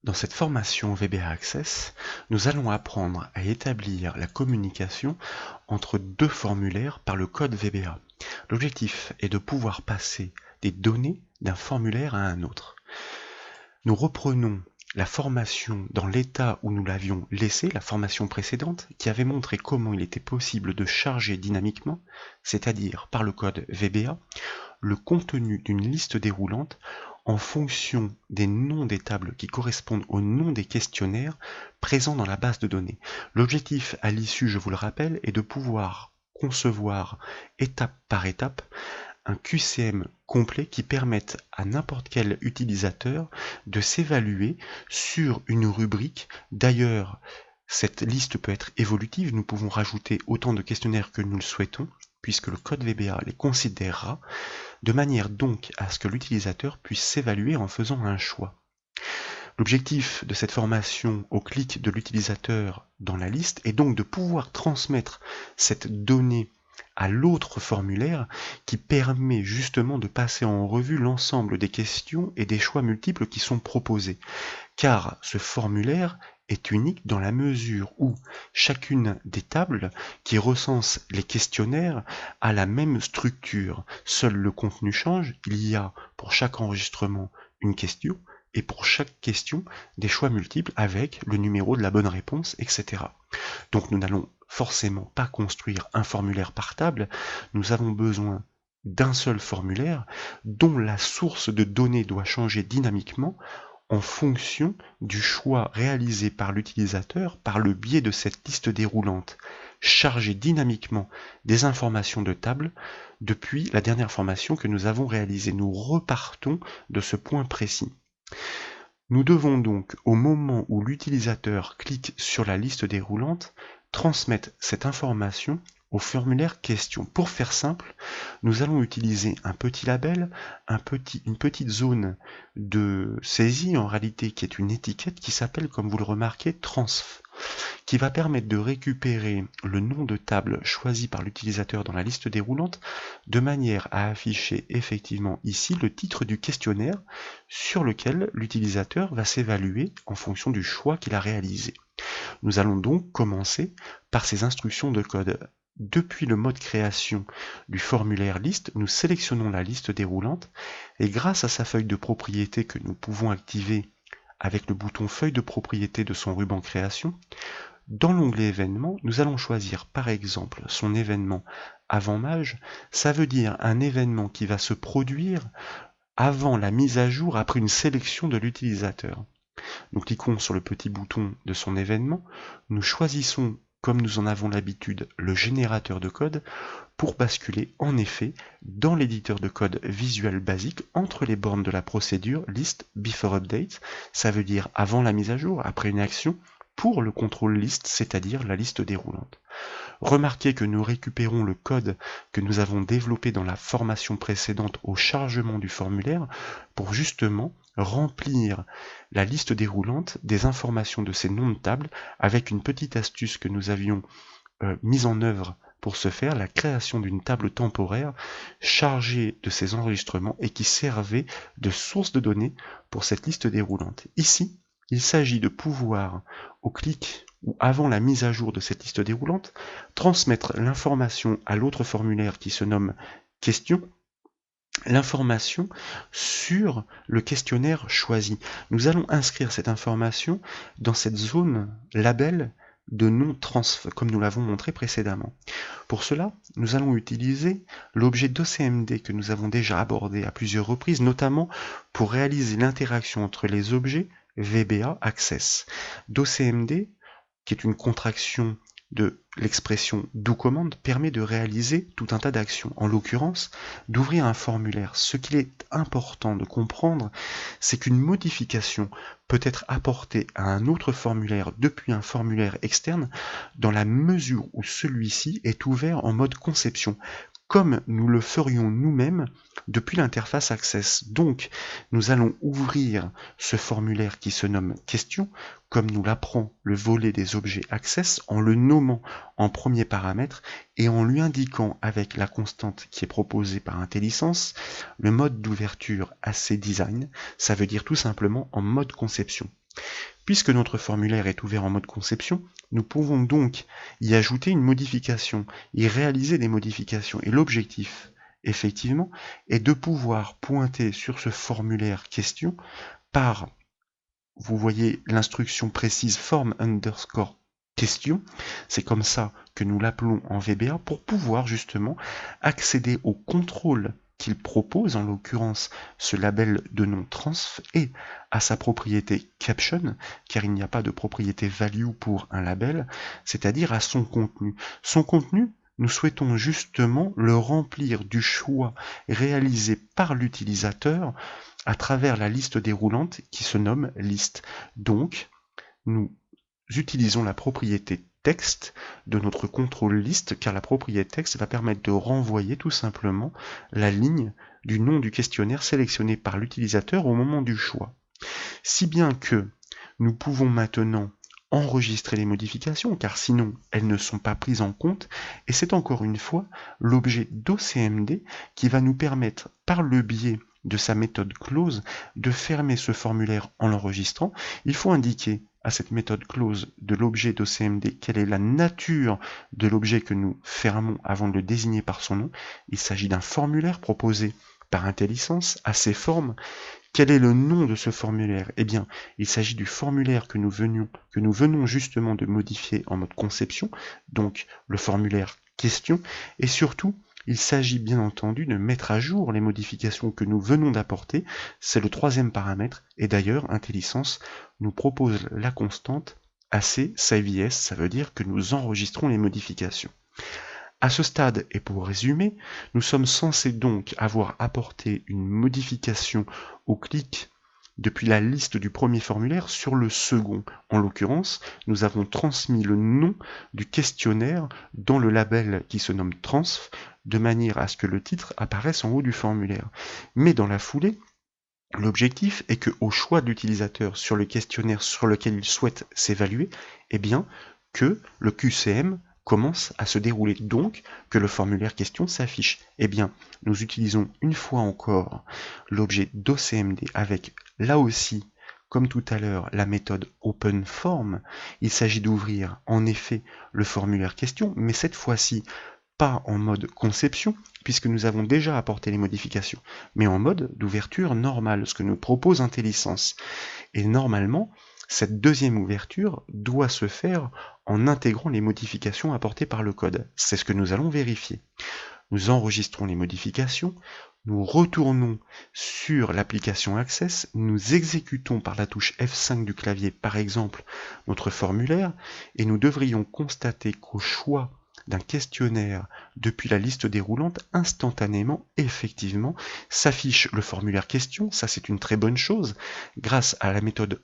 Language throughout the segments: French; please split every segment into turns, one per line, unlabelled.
Dans cette formation VBA Access, nous allons apprendre à établir la communication entre deux formulaires par le code VBA. L'objectif est de pouvoir passer des données d'un formulaire à un autre. Nous reprenons la formation dans l'état où nous l'avions laissée, la formation précédente, qui avait montré comment il était possible de charger dynamiquement, c'est-à-dire par le code VBA, le contenu d'une liste déroulante en fonction des noms des tables qui correspondent aux noms des questionnaires présents dans la base de données. L'objectif à l'issue, je vous le rappelle, est de pouvoir concevoir étape par étape un QCM complet qui permette à n'importe quel utilisateur de s'évaluer sur une rubrique. D'ailleurs, cette liste peut être évolutive, nous pouvons rajouter autant de questionnaires que nous le souhaitons, puisque le code VBA les considérera, de manière donc à ce que l'utilisateur puisse s'évaluer en faisant un choix. L'objectif de cette formation au clic de l'utilisateur dans la liste est donc de pouvoir transmettre cette donnée à l'autre formulaire qui permet justement de passer en revue l'ensemble des questions et des choix multiples qui sont proposés. Car ce formulaire est unique dans la mesure où chacune des tables qui recensent les questionnaires a la même structure. Seul le contenu change, il y a pour chaque enregistrement une question et pour chaque question des choix multiples avec le numéro de la bonne réponse, etc. Donc nous n'allons forcément pas construire un formulaire par table, nous avons besoin d'un seul formulaire dont la source de données doit changer dynamiquement en fonction du choix réalisé par l'utilisateur par le biais de cette liste déroulante, chargée dynamiquement des informations de table depuis la dernière formation que nous avons réalisée. Nous repartons de ce point précis. Nous devons donc, au moment où l'utilisateur clique sur la liste déroulante, transmettre cette information au formulaire question. Pour faire simple, nous allons utiliser un petit label, une petite zone de saisie en réalité qui est une étiquette qui s'appelle, comme vous le remarquez, transf, qui va permettre de récupérer le nom de table choisi par l'utilisateur dans la liste déroulante de manière à afficher effectivement ici le titre du questionnaire sur lequel l'utilisateur va s'évaluer en fonction du choix qu'il a réalisé. Nous allons donc commencer par ces instructions de code. Depuis le mode création du formulaire liste, nous sélectionnons la liste déroulante et grâce à sa feuille de propriété que nous pouvons activer avec le bouton feuille de propriété de son ruban création, dans l'onglet événements, nous allons choisir par exemple son événement avant mage. Ça veut dire un événement qui va se produire avant la mise à jour après une sélection de l'utilisateur. Nous cliquons sur le petit bouton de son événement, nous choisissons, comme nous en avons l'habitude, le générateur de code pour basculer en effet dans l'éditeur de code visuel basique entre les bornes de la procédure list before update, ça veut dire avant la mise à jour, après une action, pour le contrôle list, c'est-à-dire la liste déroulante. Remarquez que nous récupérons le code que nous avons développé dans la formation précédente au chargement du formulaire pour justement remplir la liste déroulante des informations de ces noms de table avec une petite astuce que nous avions mise en œuvre pour ce faire, la création d'une table temporaire chargée de ces enregistrements et qui servait de source de données pour cette liste déroulante. Ici, il s'agit de pouvoir, au clic ou avant la mise à jour de cette liste déroulante, transmettre l'information à l'autre formulaire qui se nomme question, l'information sur le questionnaire choisi. Nous allons inscrire cette information dans cette zone label de nom transf, comme nous l'avons montré précédemment. Pour cela, nous allons utiliser l'objet docmd que nous avons déjà abordé à plusieurs reprises, notamment pour réaliser l'interaction entre les objets VBA Access. docmd, qui est une contraction de l'expression doCommand, permet de réaliser tout un tas d'actions. En l'occurrence, d'ouvrir un formulaire. Ce qu'il est important de comprendre, c'est qu'une modification peut être apportée à un autre formulaire depuis un formulaire externe dans la mesure où celui-ci est ouvert en mode conception, comme nous le ferions nous-mêmes depuis l'interface Access. Donc, nous allons ouvrir ce formulaire qui se nomme question, comme nous l'apprend le volet des objets Access, en le nommant en premier paramètre et en lui indiquant avec la constante qui est proposée par IntelliSense le mode d'ouverture AC Design, ça veut dire tout simplement en mode conception. Puisque notre formulaire est ouvert en mode conception, nous pouvons donc y ajouter une modification, y réaliser des modifications. Et l'objectif, effectivement, est de pouvoir pointer sur ce formulaire question par, vous voyez l'instruction précise form underscore question, c'est comme ça que nous l'appelons en VBA pour pouvoir justement accéder au contrôle qu'il propose, en l'occurrence ce label de nom transf, et à sa propriété caption, car il n'y a pas de propriété value pour un label, c'est-à-dire à son contenu. Son contenu, nous souhaitons justement le remplir du choix réalisé par l'utilisateur à travers la liste déroulante qui se nomme liste. Donc, nous utilisons la propriété texte de notre contrôle liste, car la propriété texte va permettre de renvoyer tout simplement la ligne du nom du questionnaire sélectionné par l'utilisateur au moment du choix. Si bien que nous pouvons maintenant enregistrer les modifications, car sinon elles ne sont pas prises en compte, et c'est encore une fois l'objet d'OCMD qui va nous permettre, par le biais de sa méthode close, de fermer ce formulaire en l'enregistrant. Il faut indiquer à cette méthode close de l'objet d'OCMD quelle est la nature de l'objet que nous fermons avant de le désigner par son nom. Il s'agit d'un formulaire proposé par IntelliSense à ses formes. Quel est le nom de ce formulaire? Eh bien, il s'agit du formulaire que nous venons justement de modifier en mode conception, donc le formulaire question, et surtout, il s'agit bien entendu de mettre à jour les modifications que nous venons d'apporter. C'est le troisième paramètre, et d'ailleurs, IntelliSense nous propose la constante AC saveS, ça veut dire que nous enregistrons les modifications. À ce stade, et pour résumer, nous sommes censés donc avoir apporté une modification au clic depuis la liste du premier formulaire sur le second. En l'occurrence, nous avons transmis le nom du questionnaire dans le label qui se nomme transf, de manière à ce que le titre apparaisse en haut du formulaire. Mais dans la foulée, l'objectif est que, au choix de l'utilisateur sur le questionnaire sur lequel il souhaite s'évaluer, eh bien, que le QCM commence à se dérouler, donc que le formulaire question s'affiche. Eh bien, nous utilisons une fois encore l'objet d'OCMD avec, là aussi, comme tout à l'heure, la méthode OpenForm. Il s'agit d'ouvrir en effet le formulaire question, mais cette fois-ci pas en mode conception, puisque nous avons déjà apporté les modifications, mais en mode d'ouverture normale, ce que nous propose IntelliSense. Et normalement, cette deuxième ouverture doit se faire en intégrant les modifications apportées par le code. C'est ce que nous allons vérifier. Nous enregistrons les modifications, nous retournons sur l'application Access, nous exécutons par la touche F5 du clavier, par exemple, notre formulaire, et nous devrions constater qu'au choix d'un questionnaire depuis la liste déroulante, instantanément, effectivement, s'affiche le formulaire question. Ça, c'est une très bonne chose, grâce à la méthode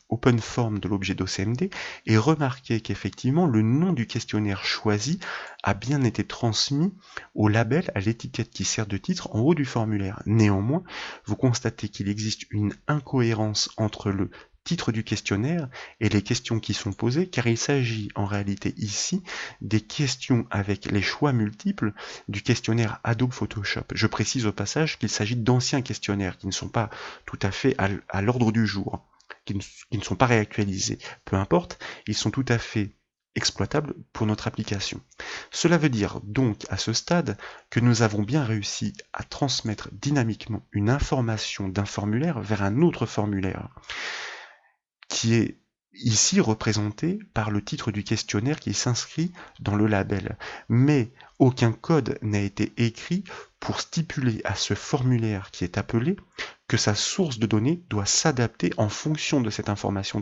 OpenForm de l'objet d'OCMD, et remarquez qu'effectivement, le nom du questionnaire choisi a bien été transmis au label, à l'étiquette qui sert de titre en haut du formulaire. Néanmoins, vous constatez qu'il existe une incohérence entre le titre du questionnaire et les questions qui sont posées, car il s'agit en réalité ici des questions avec les choix multiples du questionnaire Adobe Photoshop. Je précise au passage qu'il s'agit d'anciens questionnaires qui ne sont pas tout à fait à l'ordre du jour, qui ne sont pas réactualisés. Peu importe, ils sont tout à fait exploitables pour notre application. Cela veut dire donc à ce stade que nous avons bien réussi à transmettre dynamiquement une information d'un formulaire vers un autre formulaire, qui est ici représenté par le titre du questionnaire qui s'inscrit dans le label. Mais aucun code n'a été écrit pour stipuler à ce formulaire qui est appelé que sa source de données doit s'adapter en fonction de cette information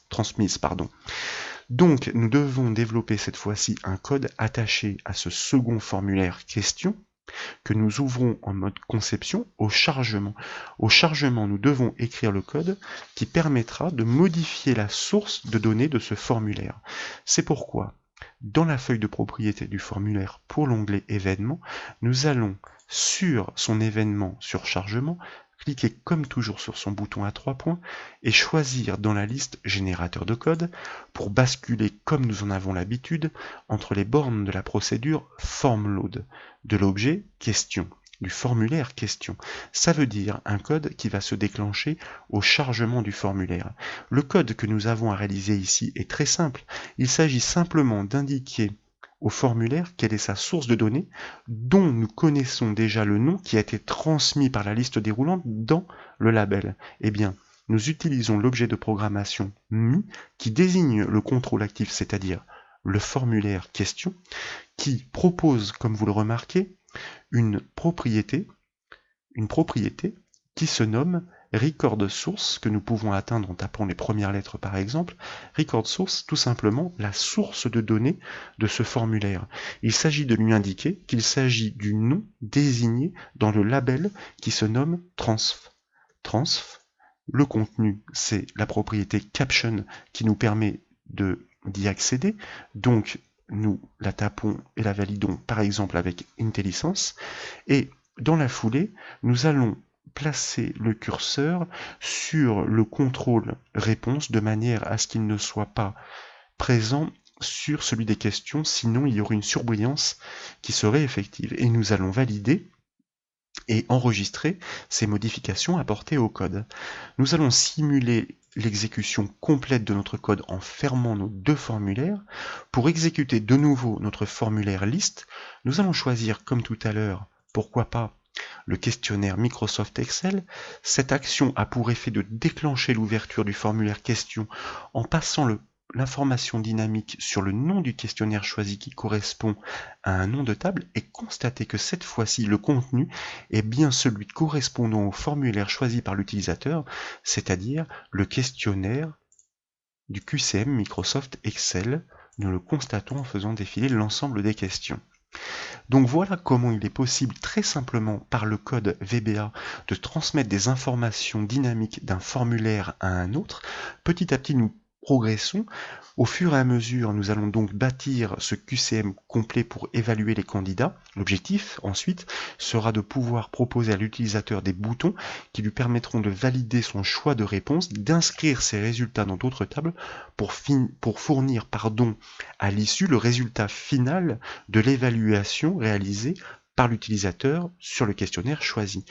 transmise. Donc nous devons développer cette fois-ci un code attaché à ce second formulaire question, que nous ouvrons en mode conception au chargement. Au chargement, nous devons écrire le code qui permettra de modifier la source de données de ce formulaire. C'est pourquoi, dans la feuille de propriété du formulaire pour l'onglet événement, nous allons sur son événement sur chargement, cliquer comme toujours sur son bouton à 3 points et choisir dans la liste générateur de code pour basculer comme nous en avons l'habitude entre les bornes de la procédure formLoad de l'objet question. du formulaire question. Ça veut dire un code qui va se déclencher au chargement du formulaire. Le code que nous avons à réaliser ici est très simple. Il s'agit simplement d'indiquer au formulaire quelle est sa source de données dont nous connaissons déjà le nom qui a été transmis par la liste déroulante dans le label. Eh bien, nous utilisons l'objet de programmation MU qui désigne le contrôle actif, c'est-à-dire le formulaire question, qui propose, comme vous le remarquez, une propriété qui se nomme record source, que nous pouvons atteindre en tapant les premières lettres par exemple. Record source, tout simplement la source de données de ce formulaire. Il s'agit de lui indiquer qu'il s'agit du nom désigné dans le label qui se nomme transf. Transf, le contenu, c'est la propriété caption qui nous permet d'y accéder. Donc, nous la tapons et la validons par exemple avec IntelliSense. Et dans la foulée, nous allons placer le curseur sur le contrôle réponse de manière à ce qu'il ne soit pas présent sur celui des questions, sinon il y aurait une surbrillance qui serait effective. Et nous allons valider et enregistrer ces modifications apportées au code. Nous allons simuler l'exécution complète de notre code en fermant nos deux formulaires. Pour exécuter de nouveau notre formulaire liste, nous allons choisir, comme tout à l'heure, pourquoi pas, le questionnaire Microsoft Excel. Cette action a pour effet de déclencher l'ouverture du formulaire question en passant l'information dynamique sur le nom du questionnaire choisi qui correspond à un nom de table et constater que cette fois-ci le contenu est bien celui correspondant au formulaire choisi par l'utilisateur, c'est-à-dire le questionnaire du QCM Microsoft Excel. Nous le constatons en faisant défiler l'ensemble des questions. Donc voilà comment il est possible très simplement par le code VBA de transmettre des informations dynamiques d'un formulaire à un autre. Petit à petit, nous progressons. Au fur et à mesure, nous allons donc bâtir ce QCM complet pour évaluer les candidats. L'objectif, ensuite, sera de pouvoir proposer à l'utilisateur des boutons qui lui permettront de valider son choix de réponse, d'inscrire ses résultats dans d'autres tables pour fournir à l'issue le résultat final de l'évaluation réalisée par l'utilisateur sur le questionnaire choisi.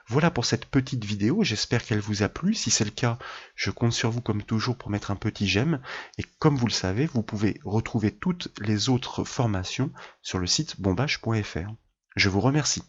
Voilà pour cette petite vidéo, j'espère qu'elle vous a plu. Si c'est le cas, je compte sur vous comme toujours pour mettre un petit j'aime. Et comme vous le savez, vous pouvez retrouver toutes les autres formations sur le site bombache.fr. Je vous remercie.